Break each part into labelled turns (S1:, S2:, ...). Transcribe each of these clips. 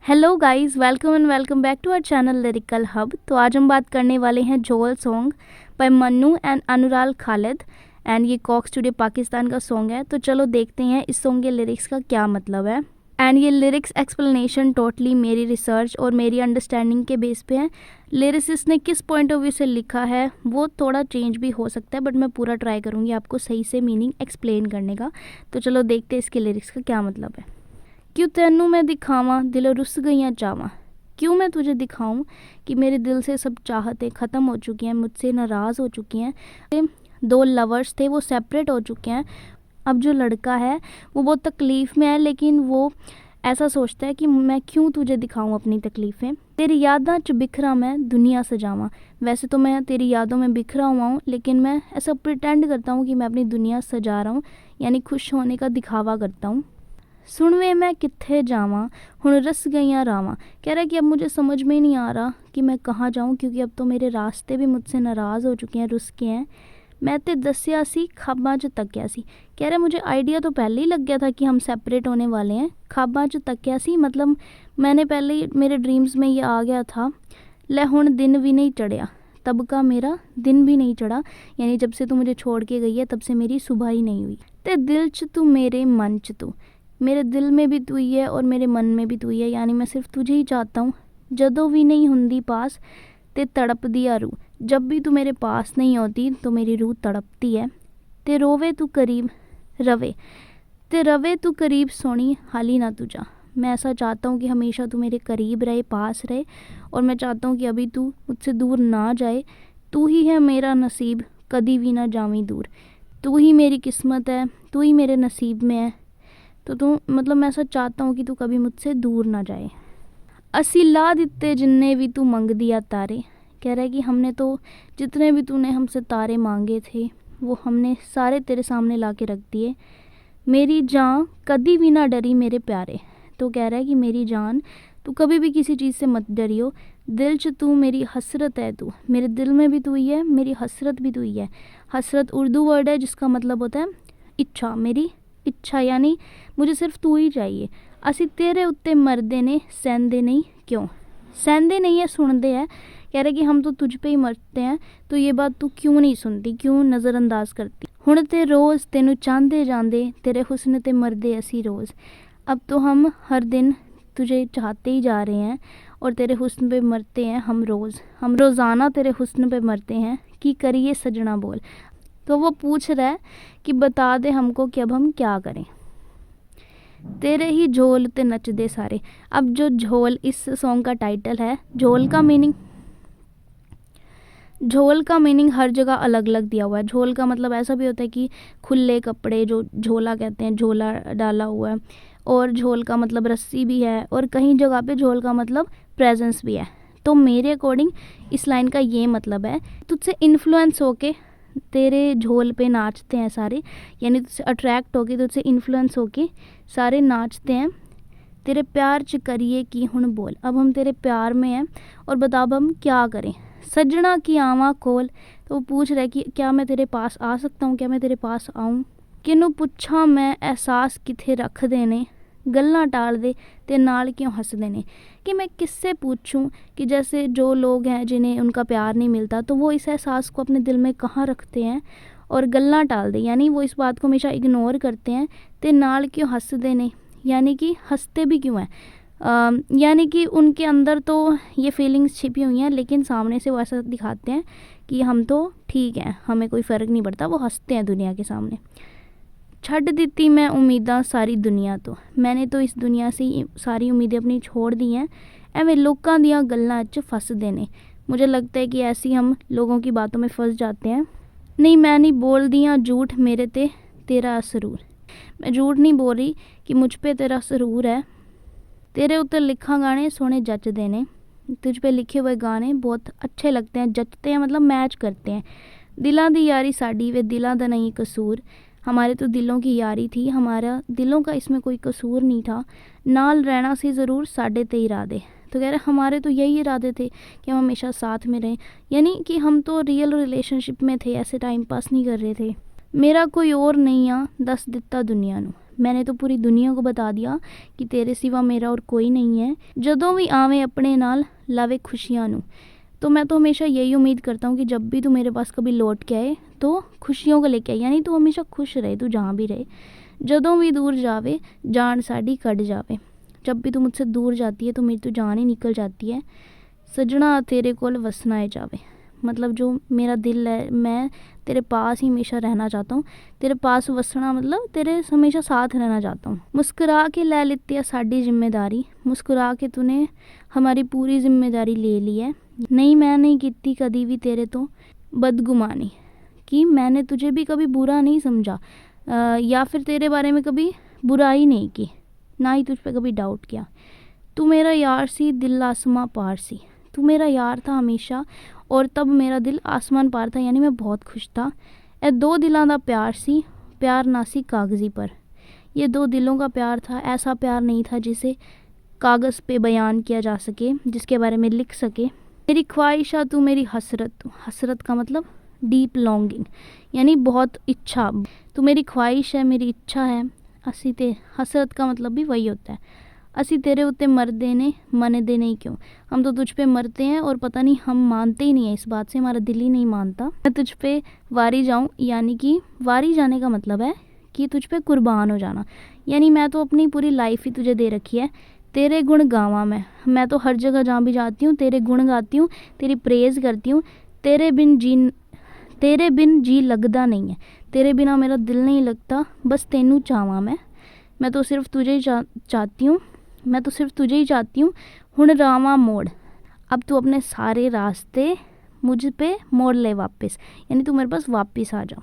S1: Hello guys, welcome and welcome back to our channel lyrical hub. तो आज हम बात करने वाले हैं Jhol song by Mannu and Anurag Khalid and ये कॉक स्टूडियो पाकिस्तान का सॉन्ग है। तो चलो देखते हैं इस सॉन्ग के लिरिक्स का क्या मतलब है। एंड ये लिरिक्स एक्सप्लेनेशन टोटली मेरी रिसर्च और मेरी अंडरस्टैंडिंग के बेस पे है। लिरिसिस्ट ने किस पॉइंट ऑफ व्यू से लिखा है वो थोड़ा चेंज भी हो सकता है, बट मैं पूरा ट्राई करूँगी आपको सही से मीनिंग एक्सप्लेन करने का। तो चलो देखते हैं इसके लिरिक्स का क्या मतलब है। क्यों तेनू मैं दिखावां दिलों रुस गईयां चावां, क्यों मैं तुझे दिखाऊं कि मेरे दिल से सब चाहतें ख़त्म हो चुकी हैं, मुझसे नाराज़ हो चुकी हैं। दो लवर्स थे वो सेपरेट हो चुके हैं। अब जो लड़का है वो बहुत तकलीफ़ में है, लेकिन वो ऐसा सोचता है कि मैं क्यों तुझे दिखाऊं अपनी तकलीफ़ें। तेरी यादां च बिखरा मैं दुनिया सजावां। वैसे तो मैं तेरी यादों में बिखरा हुआ हूँ, लेकिन मैं ऐसा प्रिटेंड करता हूँ कि मैं अपनी दुनिया सजा रहा हूँ, यानी खुश होने का दिखावा करता हूँ। सुन वे मैं कित्थे जावां हुण रस गईयां रावां। कह रहा है कि अब मुझे समझ में नहीं आ रहा कि मैं कहाँ जाऊँ, क्योंकि अब तो मेरे रास्ते भी मुझसे नाराज़ हो चुके हैं, रुस के हैं। मैं ते दस्या सी खाबां च तक्या सी। कह रहा है मुझे आइडिया तो पहले ही लग गया था कि हम सेपरेट होने वाले हैं। खाबां च तक्या सी मतलब मैंने पहले ही मेरे ड्रीम्स में ये आ गया था। ले हुण दिन भी नहीं चढ़िया, तब का मेरा दिन भी नहीं चढ़ा, यानी जब से तू मुझे छोड़ के गई है तब से मेरी सुबह ही नहीं हुई। ते दिल च तू मेरे मन च तू, मेरे दिल में भी तू ही है और मेरे मन में भी तू ही है, यानी मैं सिर्फ तुझे ही चाहता हूँ। जदों भी नहीं हुंदी पास ते तड़प दिया रूह, जब भी तू मेरे पास नहीं होती तो मेरी रूह तड़पती है। ते रोवे तू करीब रवे, ते रवे तू करीब सोनी हाली ना तू जा। मैं ऐसा चाहता हूँ कि हमेशा तू मेरे करीब रहे, पास रहे, और मैं चाहता हूँ कि अभी तू मुझसे दूर ना जाए। तू ही है मेरा नसीब कदी भी ना जावी दूर। तू ही मेरी किस्मत है, तू ही मेरे नसीब में है। तो तू मतलब मैं ऐसा चाहता हूँ कि तू कभी मुझसे दूर ना जाए। असी ला दिते जिन्ने भी तू मंग दिया तारे। कह रहा है कि हमने तो जितने भी तूने हमसे तारे मांगे थे वो हमने सारे तेरे सामने ला के रख दिए। मेरी जान कभी भी ना डरी मेरे प्यारे। तो कह रहा है कि मेरी जान तू कभी भी किसी चीज़ से मत डरियो। दिल च तू मेरी हसरत है, तू मेरे दिल में भी तू ही है, मेरी हसरत भी तू ही है। हसरत उर्दू वर्ड है जिसका मतलब होता है इच्छा, मेरी इच्छा, यानी मुझे सिर्फ तू ही चाहिए। असी तेरे उत्ते मरदे ने सहंदे नहीं क्यों। सहंदे नहीं है, सुनते हैं। कह रहे कि हम तो तुझ पे ही मरते हैं, तो ये बात तू क्यों नहीं सुनती, क्यों नज़रअंदाज करती। हुण ते रोज़ तेनू चाहते जांदे तेरे हुस्न ते मरदे असी रोज़। अब तो हम हर दिन तुझे चाहते ही जा रहे हैं और तेरे हुस्न पे मरते हैं हम रोज़। हम रोज़ाना तेरे हुस्न पे मरते हैं, कि करिए सजना बोल। तो वो पूछ रहा है कि बता दे हमको कि अब हम क्या करें। तेरे ही झोल ते नचदे सारे। अब जो झोल इस सॉन्ग का टाइटल है, झोल का मीनिंग हर जगह अलग अलग दिया हुआ है। झोल का मतलब ऐसा भी होता है कि खुले कपड़े, जो झोला कहते हैं, झोला डाला हुआ है। और झोल का मतलब रस्सी भी है, और कहीं जगह पे झोल का मतलब प्रेजेंस भी है। तो मेरे अकॉर्डिंग इस लाइन का ये मतलब है तुझसे इन्फ्लुएंस होके तेरे झोल पे नाचते हैं सारे, यानी तुझसे अट्रैक्ट होके, तुझसे इन्फ्लुएंस होके सारे नाचते हैं। तेरे प्यार च करिए कि हुण बोल। अब हम तेरे प्यार में हैं और बता अब हम क्या करें। सजना की आवां खोल। तो वो पूछ रहा है कि क्या मैं तेरे पास आ सकता हूँ, क्या मैं तेरे पास आऊँ। किनू पुछां मैं एहसास किथे रख देने, गल्लां टाल दे ते नाल क्यों हंसदे ने। कि मैं किससे पूछूं कि जैसे जो लोग हैं जिन्हें उनका प्यार नहीं मिलता, तो वो इस एहसास को अपने दिल में कहाँ रखते हैं और गल्लां टाल दे, यानी वो इस बात को हमेशा इग्नोर करते हैं। ते नाल क्यों हंसदे ने, यानी कि हंसते भी क्यों हैं। यानी कि उनके अंदर तो ये फीलिंग्स छिपी हुई हैं, लेकिन सामने से वो ऐसा दिखाते हैं कि हम तो ठीक हैं, हमें कोई फ़र्क नहीं पड़ता। वो हंसते हैं दुनिया के सामने। छड्ड दित्ती मैं उम्मीदां सारी दुनिया तो। मैंने तो इस दुनिया से सारी उम्मीदें अपनी छोड़ दी हैं। एवें लोकां दियां गल्लां च फसदे ने। मुझे लगता है कि ऐसी हम लोगों की बातों में फंस जाते हैं। नहीं मैं नहीं बोल दियां झूठ मेरे ते तेरा असरूर। मैं झूठ नहीं बोल रही कि मुझ पे तेरा सरूर है। तेरे उत्ते लिखा गाने सोने जचदे ने। तुझ पे लिखे हुए गाने बहुत अच्छे लगते हैं, जचते हैं मतलब मैच करते हैं। दिलां दी यारी साडी वे दिलां दा नहीं कसूर। हमारे तो दिलों की यारी थी, हमारा दिलों का इसमें कोई कसूर नहीं था। नाल रहना सी ज़रूर साडे ते इरादे। तो कह रहे हमारे तो यही इरादे थे कि हम हमेशा साथ में रहें, यानी कि हम तो रियल रिलेशनशिप में थे, ऐसे टाइम पास नहीं कर रहे थे। मेरा कोई और नहीं आ दस दिता दुनिया नू। मैंने तो पूरी दुनिया को बता दिया कि तेरे सिवा मेरा और कोई नहीं है। ਜਦੋਂ ਵੀ ਆਵੇਂ ਆਪਣੇ ਨਾਲ ਲਾਵੇ खुशियां ਨੂੰ। तो मैं तो हमेशा यही उम्मीद करता हूँ कि जब भी तू मेरे पास कभी लौट के आए तो खुशियों को लेके आए, यानी तू हमेशा खुश रहे, तू जहाँ भी रहे। ਜਦੋਂ भी दूर जावे जान साड़ी कट जावे। जब भी तू मुझसे दूर जाती है तो मेरी तो जान ही निकल जाती है। सजना तेरे कोल वसना है जावे, मतलब जो मेरा दिल है मैं तेरे पास ही हमेशा रहना चाहता हूँ। तेरे पास वसना मतलब तेरे हमेशा साथ रहना चाहता हूँ। मुस्कुरा के ले लेती है साड़ी जिम्मेदारी, मुस्कुरा के तूने हमारी पूरी जिम्मेदारी ले ली है। नहीं मैं नहीं कीती कभी भी तेरे तो बदगुमानी, कि मैंने तुझे भी कभी बुरा नहीं समझा या फिर तेरे बारे में कभी बुराई नहीं की, ना ही तुझ पे कभी डाउट किया। तू मेरा यार सी दिल आसमां पार सी, तू मेरा यार था हमेशा और तब मेरा दिल आसमान पार था, यानी मैं बहुत खुश था। ए दो दिलों का प्यार सी, प्यार ना सी कागज़ी पर। ये दो दिलों का प्यार था, ऐसा प्यार नहीं था जिसे कागज़ पे बयान किया जा सके, जिसके बारे में लिख सके। मेरी ख्वाहिशा तू मेरी हसरत, तू हसरत का मतलब डीप लॉन्गिंग, यानी बहुत इच्छा। तू मेरी ख्वाहिश है, मेरी इच्छा है। असी ते हसरत का मतलब भी वही होता है। असी तेरे उत्ते मरदे ने मनदे नहीं क्यों, हम तो तुझ पे मरते हैं और पता नहीं हम मानते ही नहीं है इस बात से, हमारा दिल ही नहीं मानता। मैं तुझ पे वारी जाऊँ, यानी कि वारी जाने का मतलब है कि तुझ पे कुर्बान हो जाना, यानी मैं तो अपनी पूरी लाइफ ही तुझे दे रखी है। तेरे गुण गावा मैं तो हर जगह जहाँ भी जाती हूँ तेरे गुण गाती हूँ, तेरी प्रेज़ करती हूँ। तेरे बिन जी लगता नहीं है, तेरे बिना मेरा दिल नहीं लगता, बस तेनू चाहवा मैं तो सिर्फ तुझे ही चाहती हूँ, मैं तो सिर्फ तुझे ही चाहती हूँ। हुण रावा मोड़, अब तू अपने सारे रास्ते मुझ पे मोड़ ले वापस, यानी तू मेरे पास वापस आ जा।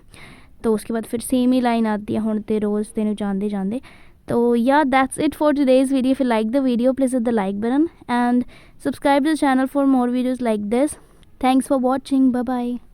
S1: तो उसके बाद फिर सेम ही लाइन आती है, हुण ते रोज़ तेनू जांदे जांदे। तो yeah, that's it for today's video. If you like the video, please hit the like button and subscribe to the channel for more videos like this. Thanks for watching. Bye bye.